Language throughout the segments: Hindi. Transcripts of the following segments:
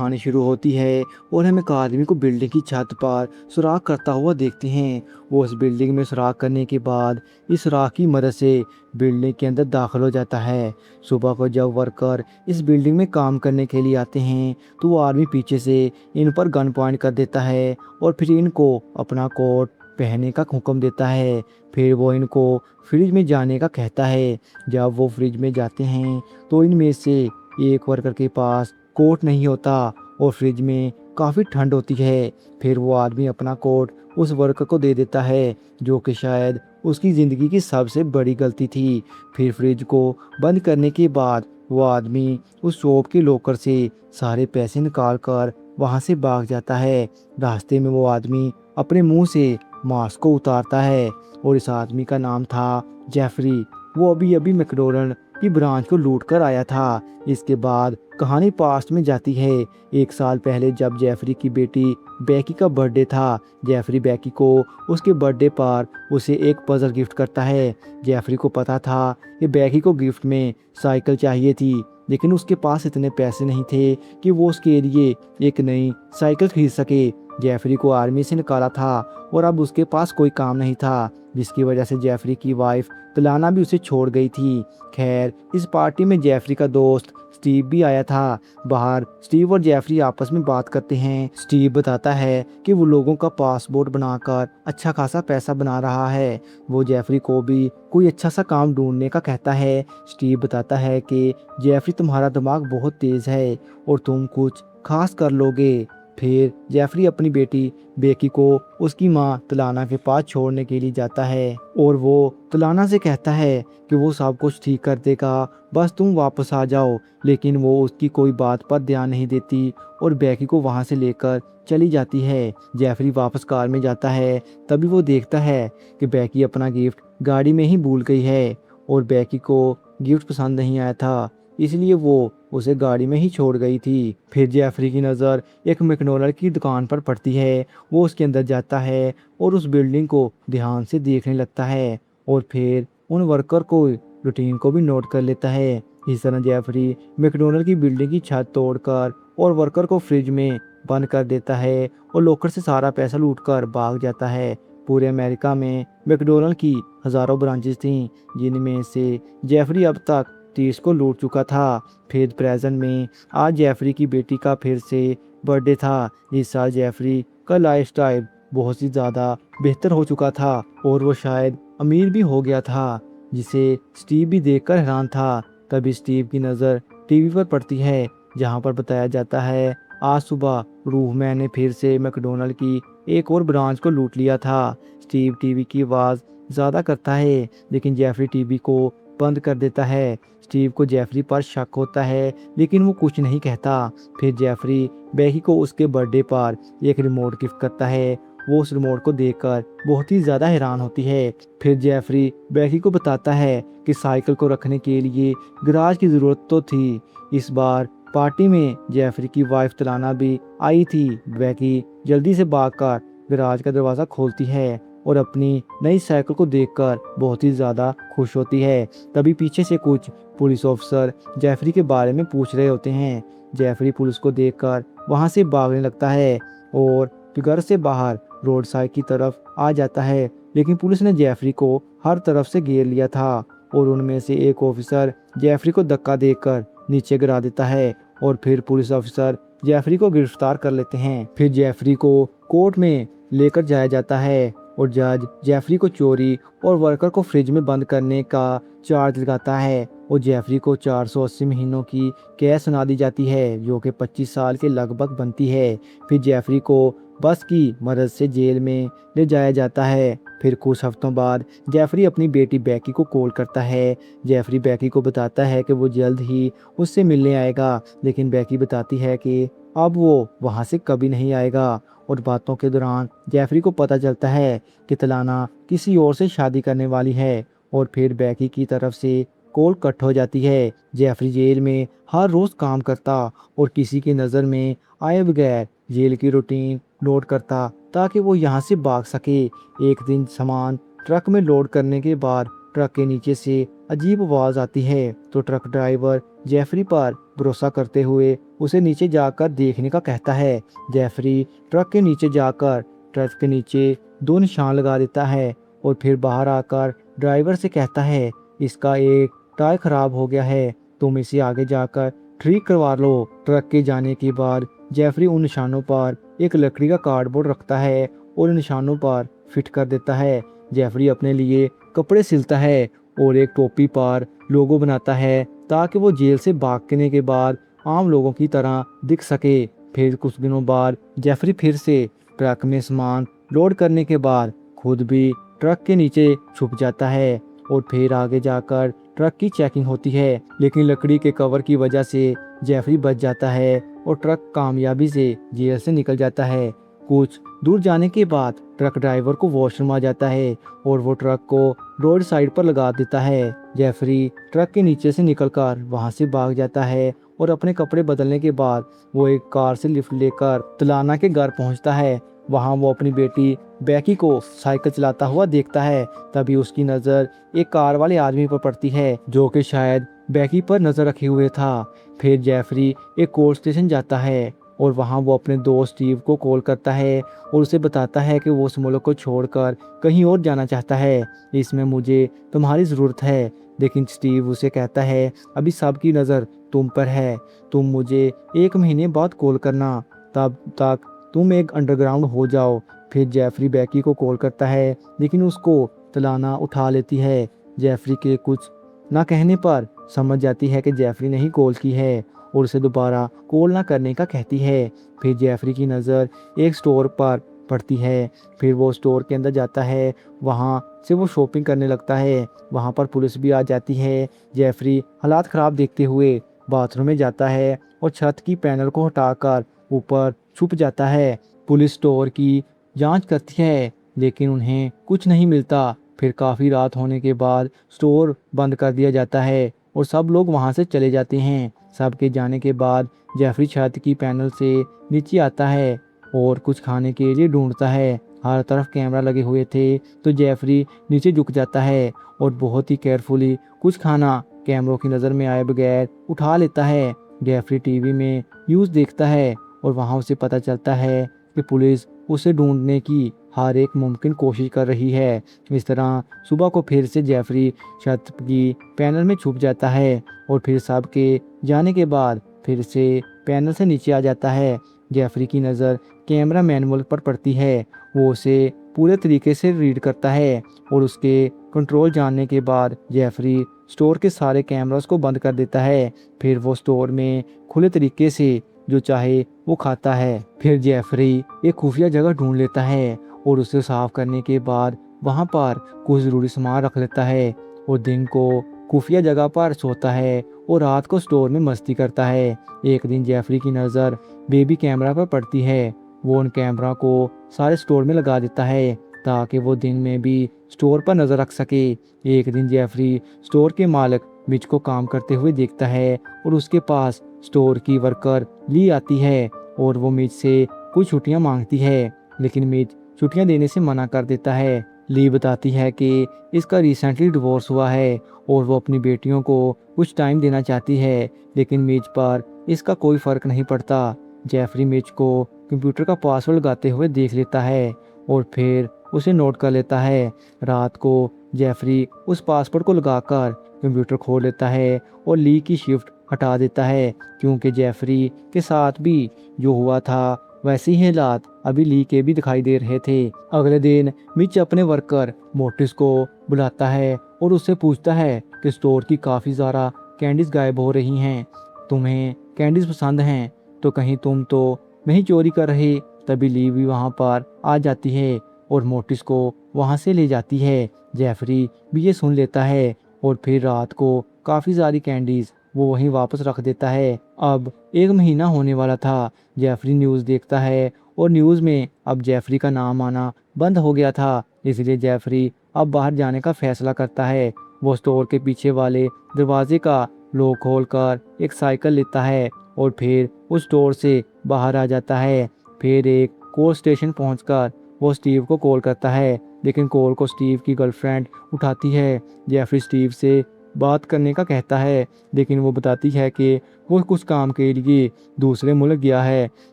कहानी शुरू होती है और हम एक आदमी को बिल्डिंग की छत पर सुराग करता हुआ देखते हैं। वो उस बिल्डिंग में सुराग करने के बाद इस सुराग की मदद से बिल्डिंग के अंदर दाखिल हो जाता है। सुबह को जब वर्कर इस बिल्डिंग में काम करने के लिए आते हैं तो वो आदमी पीछे से इन पर गन पॉइंट कर देता है और फिर इनको अपना कोट पहनने का हुक्म देता है। फिर वो इनको फ्रिज में जाने का कहता है। जब वो फ्रिज में जाते हैं तो इनमें से एक वर्कर के पास कोट नहीं होता और फ्रिज में काफ़ी ठंड होती है। फिर वो आदमी अपना कोट उस वर्कर को दे देता है, जो कि शायद उसकी ज़िंदगी की सबसे बड़ी गलती थी। फिर फ्रिज को बंद करने के बाद वो आदमी उस शॉप के लॉकर से सारे पैसे निकाल कर वहाँ से भाग जाता है। रास्ते में वो आदमी अपने मुंह से मास्क को उतारता है और इस आदमी का नाम था जेफरी। वो अभी अभी मैकडोनल्ड की ब्रांच को लूट कर आया था। इसके बाद कहानी पास्ट में जाती है। 1 साल पहले जब जेफरी की बेटी बैकी का बर्थडे था, जेफरी बैकी को उसके बर्थडे पर उसे एक पजल गिफ्ट करता है। जेफरी को पता था कि बैकी को गिफ्ट में साइकिल चाहिए थी, लेकिन उसके पास इतने पैसे नहीं थे कि वो उसके लिए एक नई साइकिल खरीद सके। जेफरी को आर्मी से निकाला था और अब उसके पास कोई काम नहीं था, जिसकी वजह से जेफरी की वाइफ तलाना भी उसे छोड़ गई थी। खैर, इस पार्टी में जेफरी का दोस्त स्टीव भी आया था। बाहर स्टीव और जेफरी आपस में बात करते हैं। स्टीव बताता है कि वो लोगों का पासपोर्ट बनाकर अच्छा खासा पैसा बना रहा है। वो जेफरी को भी कोई अच्छा सा काम ढूंढने का कहता है। स्टीव बताता है कि जेफरी, तुम्हारा दिमाग बहुत तेज है और तुम कुछ खास कर लोगे। फिर जेफरी अपनी बेटी बेकी को उसकी माँ तलाना के पास छोड़ने के लिए जाता है और वो तलाना से कहता है कि वो सब कुछ ठीक कर देगा, बस तुम वापस आ जाओ। लेकिन वो उसकी कोई बात पर ध्यान नहीं देती और बेकी को वहाँ से लेकर चली जाती है। जेफरी वापस कार में जाता है, तभी वो देखता है कि बेकी अपना गिफ्ट गाड़ी में ही भूल गई है और बेकी को गिफ्ट पसंद नहीं आया था, इसलिए वो उसे गाड़ी में ही छोड़ गई थी। फिर जेफरी की नज़र एक मैकडॉनल्ड की दुकान पर पड़ती है। वो उसके अंदर जाता है और उस बिल्डिंग को ध्यान से देखने लगता है और फिर उन वर्कर को रूटीन को भी नोट कर लेता है। इस तरह जेफरी मैकडॉनल्ड की बिल्डिंग की छत तोड़कर और वर्कर को फ्रिज में बंद कर देता है और लॉकर से सारा पैसा लूटकर भाग जाता है। पूरे अमेरिका में मैकडॉनल्ड की हज़ारों ब्रांचेस थीं, जिनमें से जेफरी अब तक 30 को लूट चुका था। फिर प्रेजेंट में आज जेफरी की बेटी का फिर से बर्थडे था। इस साल जेफरी का लाइफस्टाइल बहुत ही ज़्यादा बेहतर हो चुका था और वो शायद अमीर भी हो गया था, जिसे स्टीव भी देखकर हैरान था। तभी स्टीव की नज़र टीवी पर पड़ती है, जहां पर बताया जाता है आज सुबह रूहमैन ने फिर से मैकडॉनल्ड की एक और ब्रांच को लूट लिया था। स्टीव टीवी की आवाज़ ज़्यादा करता है, लेकिन जेफरी टीवी को बंद कर देता है। स्टीव को जेफरी पर शक होता है, लेकिन वो कुछ नहीं कहता। फिर जेफरी बेकी को उसके बर्थडे पर एक रिमोट गिफ्ट करता है। वो उस रिमोट को देखकर बहुत ही ज़्यादा हैरान होती है। फिर जेफरी बेकी को बताता है कि साइकिल को रखने के लिए गराज की ज़रूरत तो थी। इस बार पार्टी में जेफरी की वाइफ तलाना भी आई थी। बेकी जल्दी से भागकर गराज का दरवाज़ा खोलती है और अपनी नई साइकिल को देखकर बहुत ही ज़्यादा खुश होती है। तभी पीछे से कुछ पुलिस ऑफिसर जेफरी के बारे में पूछ रहे होते हैं। जेफरी पुलिस को देखकर वहां से भागने लगता है और घर से बाहर रोड साइड की तरफ आ जाता है, लेकिन पुलिस ने जेफरी को हर तरफ से घेर लिया था और उनमें से एक ऑफिसर जेफरी को धक्का देकर नीचे गिरा देता है और फिर पुलिस ऑफिसर जेफरी को गिरफ्तार कर लेते हैं। फिर जेफरी को कोर्ट में लेकर जाया जाता है और जज जेफरी को चोरी और वर्कर को फ्रिज में बंद करने का चार्ज लगाता है और जेफरी को 480 महीनों की कैद सुना दी जाती है, जो कि 25 साल के लगभग बनती है। फिर जेफरी को बस की मदद से जेल में ले जाया जाता है। फिर कुछ हफ्तों बाद जेफरी अपनी बेटी बेकी को कॉल करता है। जेफरी बेकी को बताता है कि वो जल्द ही उससे मिलने आएगा, लेकिन बेकी बताती है कि अब वो वहाँ से कभी नहीं आएगा। और बातों के दौरान जेफरी को पता चलता है कि तलाना किसी और से शादी करने वाली है और फिर बेकी की तरफ से कॉल कट हो जाती है। जेफरी जेल में हर रोज़ काम करता और किसी की नज़र में आए बगैर जेल की रूटीन नोट करता ताकि वो यहाँ से भाग सके। एक दिन सामान ट्रक में लोड करने के बाद ट्रक के नीचे से अजीब आवाज आती है तो ट्रक ड्राइवर जेफरी पर भरोसा करते हुए उसे नीचे जाकर देखने का कहता है। जेफरी ट्रक के नीचे जाकर ट्रक के नीचे दो निशान लगा देता है और फिर बाहर आकर ड्राइवर से कहता है, इसका एक टायर खराब हो गया है, तुम इसे आगे जाकर ठीक करवा लो। ट्रक के जाने के बाद जेफरी उन निशानों पर एक लकड़ी का कार्डबोर्ड रखता है और उन निशानों पर फिट कर देता है। जेफरी अपने लिए कपड़े सिलता है और एक टोपी पर लोगो बनाता है ताकि वो जेल से भागने के बाद आम लोगों की तरह दिख सके। फिर कुछ दिनों बाद जेफरी फिर से ट्रक में सामान लोड करने के बाद खुद भी ट्रक के नीचे छुप जाता है और फिर आगे जाकर ट्रक की चेकिंग होती है, लेकिन लकड़ी के कवर की वजह से जेफरी बच जाता है और ट्रक कामयाबी से जेल से निकल जाता है। कुछ दूर जाने के बाद ट्रक ड्राइवर को वॉशरूम आ जाता है और वो ट्रक को रोड साइड पर लगा देता है। जेफरी ट्रक के नीचे से निकलकर वहां से भाग जाता है और अपने कपड़े बदलने के बाद वो एक कार से लिफ्ट लेकर तलाना के घर पहुंचता है। वहां वो अपनी बेटी बैकी को साइकिल चलाता हुआ देखता है। तभी उसकी नज़र एक कार वाले आदमी पर पड़ती है जो कि शायद बैकी पर नज़र रखे हुए था। फिर जेफरी एक कॉल स्टेशन जाता है और वहां वो अपने दोस्त स्टीव को कॉल करता है और उसे बताता है कि वो उस मुल्क को छोड़कर कहीं और जाना चाहता है। इसमें मुझे तुम्हारी ज़रूरत है। लेकिन स्टीव उसे कहता है, अभी सबकी नज़र तुम पर है, तुम मुझे 1 महीने बाद कॉल करना, तब तक तुम एक अंडरग्राउंड हो जाओ। फिर जेफरी बैकी को कॉल करता है लेकिन उसको तलाना उठा लेती है। जेफरी के कुछ ना कहने पर समझ जाती है कि जेफरी ने ही कॉल की है और उसे दोबारा कॉल ना करने का कहती है। फिर जेफरी की नज़र एक स्टोर पर पड़ती है। फिर वो स्टोर के अंदर जाता है, वहाँ से वो शॉपिंग करने लगता है। वहाँ पर पुलिस भी आ जाती है। जेफरी हालात ख़राब देखते हुए बाथरूम में जाता है और छत की पैनल को हटाकर ऊपर छुप जाता है। पुलिस स्टोर की जांच करती है लेकिन उन्हें कुछ नहीं मिलता। फिर काफ़ी रात होने के बाद स्टोर बंद कर दिया जाता है और सब लोग वहां से चले जाते हैं। सबके जाने के बाद जेफरी छत की पैनल से नीचे आता है और कुछ खाने के लिए ढूंढता है। हर तरफ कैमरा लगे हुए थे तो जेफरी नीचे झुक जाता है और बहुत ही केयरफुली कुछ खाना कैमरों की नज़र में आए बगैर उठा लेता है। जेफरी टीवी में न्यूज़ देखता है और वहाँ उसे पता चलता है कि पुलिस उसे ढूंढने की हर एक मुमकिन कोशिश कर रही है। इस तरह सुबह को फिर से जेफरी छत की पैनल में छुप जाता है और फिर सबके जाने के बाद फिर से पैनल से नीचे आ जाता है। जेफरी की नज़र कैमरा मैनुअल पर पड़ती है। वो उसे पूरे तरीके से रीड करता है और उसके कंट्रोल जानने के बाद जेफरी स्टोर के सारे कैमरास को बंद कर देता है। फिर वो स्टोर में खुले तरीके से जो चाहे वो खाता है। फिर जेफरी एक खुफिया जगह ढूंढ लेता है और उसे साफ करने के बाद वहां पर कुछ ज़रूरी सामान रख लेता है और दिन को खुफिया जगह पर सोता है और रात को स्टोर में मस्ती करता है। एक दिन जेफरी की नज़र बेबी कैमरा पर पड़ती है। वो उन कैमरा को सारे स्टोर में लगा देता है ताकि वो दिन में भी स्टोर पर नज़र रख सके। एक दिन जेफरी स्टोर के मालिक मिच को काम करते हुए देखता है और उसके पास स्टोर की वर्कर ली आती है और वो मिच से कुछ छुट्टियां मांगती है, लेकिन मिच छुट्टियां देने से मना कर देता है। ली बताती है कि इसका रिसेंटली डिवोर्स हुआ है और वो अपनी बेटियों को कुछ टाइम देना चाहती है, लेकिन मिच पर इसका कोई फ़र्क नहीं पड़ता। जेफरी मिच को कंप्यूटर का पासवर्ड लगाते हुए देख लेता है और फिर उसे नोट कर लेता है। रात को जेफरी उस पासवर्ड को लगाकर कंप्यूटर खोल लेता है और ली की शिफ्ट हटा देता है क्योंकि जेफरी के साथ भी जो हुआ था वैसे ही हालात अभी ली के भी दिखाई दे रहे थे। अगले दिन मिच अपने वर्कर मोटिस को बुलाता है और उससे पूछता है कि स्टोर की काफ़ी ज़्यादा कैंडीज गायब हो रही हैं, तुम्हें कैंडीज पसंद हैं तो कहीं तुम तो नहीं चोरी कर रहे। तभी ली भी वहाँ पर आ जाती है और मोटिस को वहाँ से ले जाती है। जेफरी भी ये सुन लेता है और फिर रात को काफ़ी सारी कैंडीज वो वहीं वापस रख देता है। अब 1 महीना होने वाला था। जेफरी न्यूज़ देखता है और न्यूज़ में अब जेफरी का नाम आना बंद हो गया था, इसलिए जेफरी अब बाहर जाने का फैसला करता है। वो स्टोर के पीछे वाले दरवाजे का लॉक खोलकर एक साइकिल लेता है और फिर उस स्टोर से बाहर आ जाता है। फिर एक कॉल स्टेशन पहुंचकर वो स्टीव को कॉल करता है लेकिन कॉल को स्टीव की गर्लफ्रेंड उठाती है। जेफरी स्टीव से बात करने का कहता है, लेकिन वो बताती है कि वो कुछ काम के लिए दूसरे मुल्क गया है,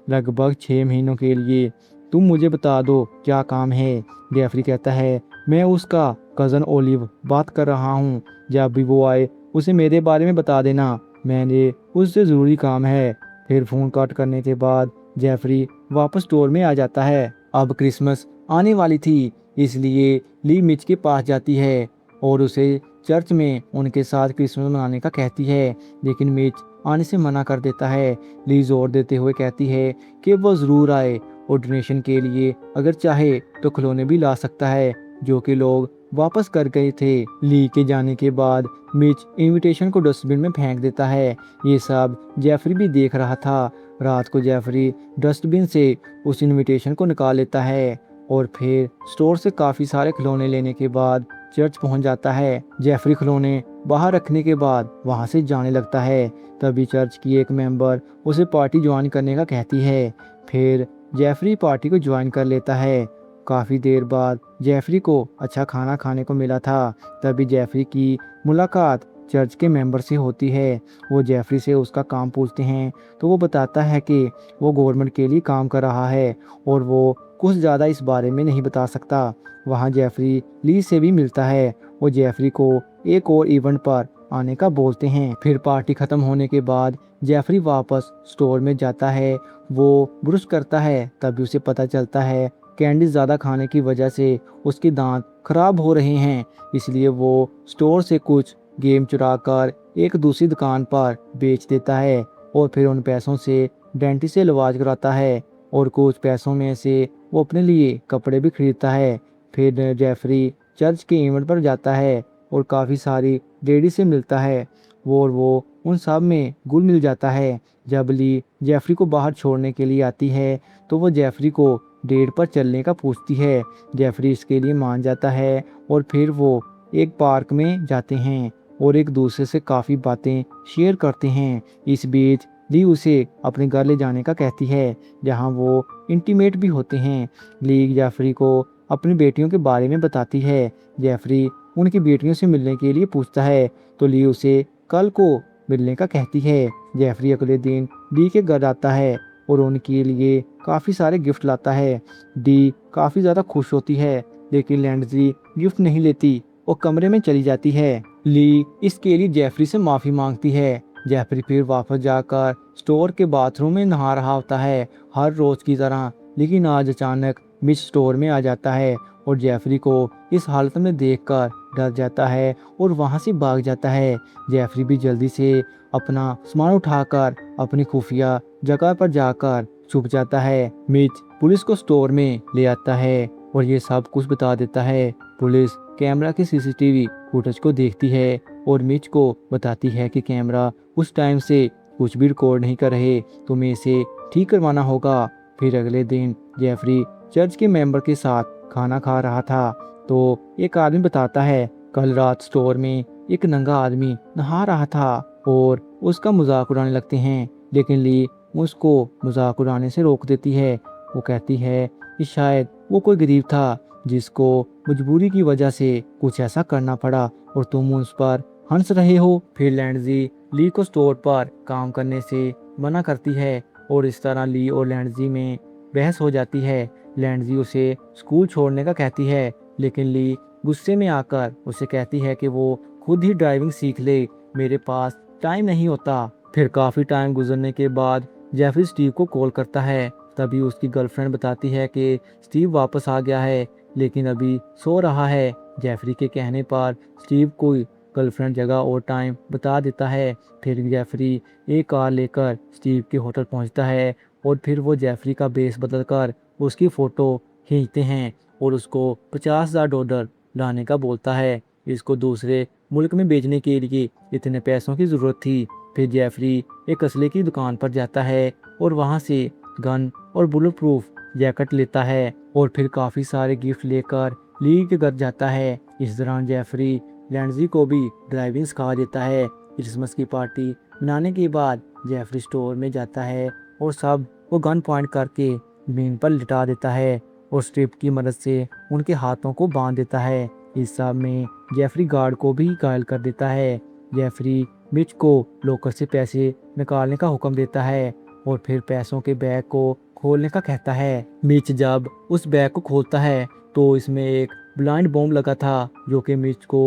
लगभग 6 महीनों के लिए। तुम मुझे बता दो क्या काम है। जेफरी कहता है, मैं उसका कज़न ओलिव बात कर रहा हूँ, जब भी वो आए उसे मेरे बारे में बता देना, मैंने उससे ज़रूरी काम है। फिर फ़ोन कट करने के बाद जेफरी वापस स्टोर में आ जाता है। अब क्रिसमस आने वाली थी, इसलिए ली मिच के पास जाती है और उसे चर्च में उनके साथ क्रिसमस मनाने का कहती है, लेकिन मिच आने से मना कर देता है। ली जोर देते हुए कहती है कि वो ज़रूर आए और डोनेशन के लिए अगर चाहे तो खिलौने भी ला सकता है, जो कि लोग वापस कर गए थे। ली के जाने के बाद मिच इनविटेशन को डस्टबिन में फेंक देता है। ये सब जेफरी भी देख रहा था। रात को जेफरी डस्टबिन से उस इनविटेशन को निकाल लेता है और फिर स्टोर से काफ़ी सारे खिलौने लेने के बाद चर्च पहुंच जाता है। जेफरी खिलौने बाहर रखने के बाद वहां से जाने लगता है। तभी चर्च की एक मेंबर उसे पार्टी ज्वाइन करने का कहती है। फिर जेफरी पार्टी को ज्वाइन कर लेता है। काफ़ी देर बाद जेफरी को अच्छा खाना खाने को मिला था। तभी जेफरी की मुलाकात चर्च के मेंबर से होती है। वो जेफरी से उसका काम पूछते हैं तो वो बताता है कि वो गवर्नमेंट के लिए काम कर रहा है और वो कुछ ज़्यादा इस बारे में नहीं बता सकता। वहाँ जेफरी ली से भी मिलता है। वो जेफरी को एक और इवेंट पर आने का बोलते हैं। फिर पार्टी खत्म होने के बाद जेफरी वापस स्टोर में जाता है। वो ब्रश करता है, तभी उसे पता चलता है कैंडी ज़्यादा खाने की वजह से उसके दांत खराब हो रहे हैं। इसलिए वो स्टोर से कुछ गेम चुरा कर एक दूसरी दुकान पर बेच देता है और फिर उन पैसों से डेंटिस्ट से इलाज कराता है और कुछ पैसों में से वो अपने लिए कपड़े भी खरीदता है। फिर जेफरी चर्च के इवेंट पर जाता है और काफ़ी सारी लेडी से मिलता है और वो उन सब में घुल मिल जाता है। जब ली जेफरी को बाहर छोड़ने के लिए आती है तो वो जेफरी को डेट पर चलने का पूछती है। जेफरी इसके लिए मान जाता है और फिर वो एक पार्क में जाते हैं और एक दूसरे से काफ़ी बातें शेयर करते हैं। इस बीच ली उसे अपने घर ले जाने का कहती है, जहां वो इंटीमेट भी होते हैं। ली जेफरी को अपनी बेटियों के बारे में बताती है। जेफरी उनकी बेटियों से मिलने के लिए पूछता है तो ली उसे कल को मिलने का कहती है। जेफरी अगले दिन ली के घर आता है और उनके लिए काफ़ी सारे गिफ्ट लाता है। डी काफ़ी ज़्यादा खुश होती है, लेकिन लैंडजी गिफ्ट नहीं लेती और कमरे में चली जाती है। ली इसके लिए जेफरी से माफ़ी मांगती है। जेफरी फिर वापस जाकर स्टोर के बाथरूम में नहा रहा होता है, हर रोज़ की तरह। लेकिन आज अचानक मिच स्टोर में आ जाता है और जेफरी को इस हालत में देखकर डर जाता है और वहां से भाग जाता है। जेफरी भी जल्दी से अपना सामान उठाकर अपनी खुफिया जगह पर जाकर छुप जाता है। मिच पुलिस को स्टोर में ले आता है और ये सब कुछ बता देता है। पुलिस कैमरा की सीसीटीवी फुटेज को देखती है और मिच को बताती है कि कैमरा उस टाइम से कुछ भी रिकॉर्ड नहीं कर रहे, तुम्हें इसे ठीक करवाना होगा। फिर अगले दिन जेफरी चर्च के मेंबर के साथ खाना खा रहा था तो एक आदमी बताता है, कल रात स्टोर में एक नंगा आदमी नहा रहा था और उसका मजाक उड़ाने लगते हैं, लेकिन ली उसको मजाक उड़ाने से रोक देती है। वो कहती है कि शायद वो कोई गरीब था जिसको मजबूरी की वजह से कुछ ऐसा करना पड़ा और तुम उस पर हंस रहे हो। फिर लैंडजी ली को स्टोर पर काम करने से मना करती है और इस तरह ली और लैंडजी में बहस हो जाती है। लैंडजी उसे स्कूल छोड़ने का कहती है, लेकिन ली गुस्से में आकर उसे कहती है कि वो खुद ही ड्राइविंग सीख ले, मेरे पास टाइम नहीं होता। फिर काफ़ी टाइम गुजरने के बाद जेफरी स्टीव को कॉल करता है। तभी उसकी गर्लफ्रेंड बताती है कि स्टीव वापस आ गया है, लेकिन अभी सो रहा है। जेफरी के कहने पर स्टीव को गर्लफ्रेंड जगह और टाइम बता देता है। फिर जेफरी एक कार लेकर स्टीव के होटल पहुंचता है और फिर वो जेफरी का बेस बदलकर उसकी फ़ोटो खींचते हैं और उसको $50,000 लाने का बोलता है। इसको दूसरे मुल्क में बेचने के लिए इतने पैसों की ज़रूरत थी। फिर जेफरी एक असले की दुकान पर जाता है और वहाँ से गन और बुलेट प्रूफ जैकेट लेता है और फिर काफ़ी सारे गिफ्ट लेकर ली के घर जाता है। इस दौरान जेफरी लैंडजी को भी ड्राइविंग सिखा देता है। क्रिसमस की पार्टी मनाने के बाद जेफरी स्टोर में जाता है और सब वो गन पॉइंट करके ज़मीन पर लिटा देता है और स्ट्रिप की मदद से उनके हाथों को बांध देता है। इस सब में जेफरी गार्ड को भी घायल कर देता है। जेफरी मिच को लॉकर से पैसे निकालने का हुक्म देता है और फिर पैसों के बैग को खोलने का कहता है। मिच जब उस बैग को खोलता है तो इसमें एक ब्लाइंड बॉम्ब लगा था जो कि मिच को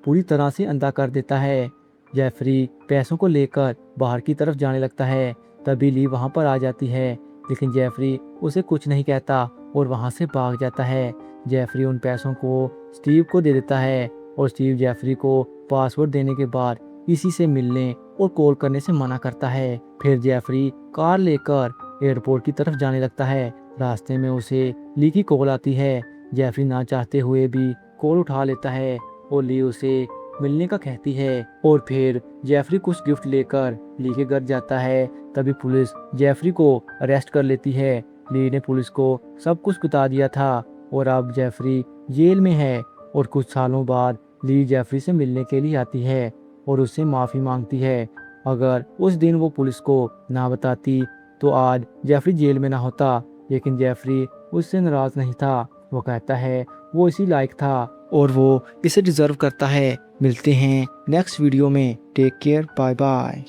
पूरी तरह से अंधा कर देता है। जेफरी पैसों को लेकर बाहर की तरफ जाने लगता है। तभी ली वहां पर आ जाती है, लेकिन जेफरी उसे कुछ नहीं कहता और वहां से भाग जाता है। जेफरी उन पैसों को स्टीव को दे देता है और स्टीव जेफरी को पासवर्ड देने के बाद किसी से मिलने और कॉल करने से मना करता है। फिर जेफरी कार लेकर एयरपोर्ट की तरफ जाने लगता है। रास्ते में उसे ली की कॉल आती है। जेफरी ना चाहते हुए भी कॉल उठा लेता है और ली उसे मिलने का कहती है और फिर जेफरी कुछ गिफ्ट लेकर ली के घर जाता है। तभी पुलिस जेफरी को अरेस्ट कर लेती है। ली ने पुलिस को सब कुछ बता दिया था और अब जेफरी जेल में है। और कुछ सालों बाद ली जेफरी से मिलने के लिए आती है और उससे माफ़ी मांगती है। अगर उस दिन वो पुलिस को ना बताती तो आज जेफरी जेल में ना होता, लेकिन जेफरी उससे नाराज नहीं था। वो कहता है वो इसी लायक था और वो इसे डिजर्व करता है। मिलते हैं नेक्स्ट वीडियो में। Take care, bye bye.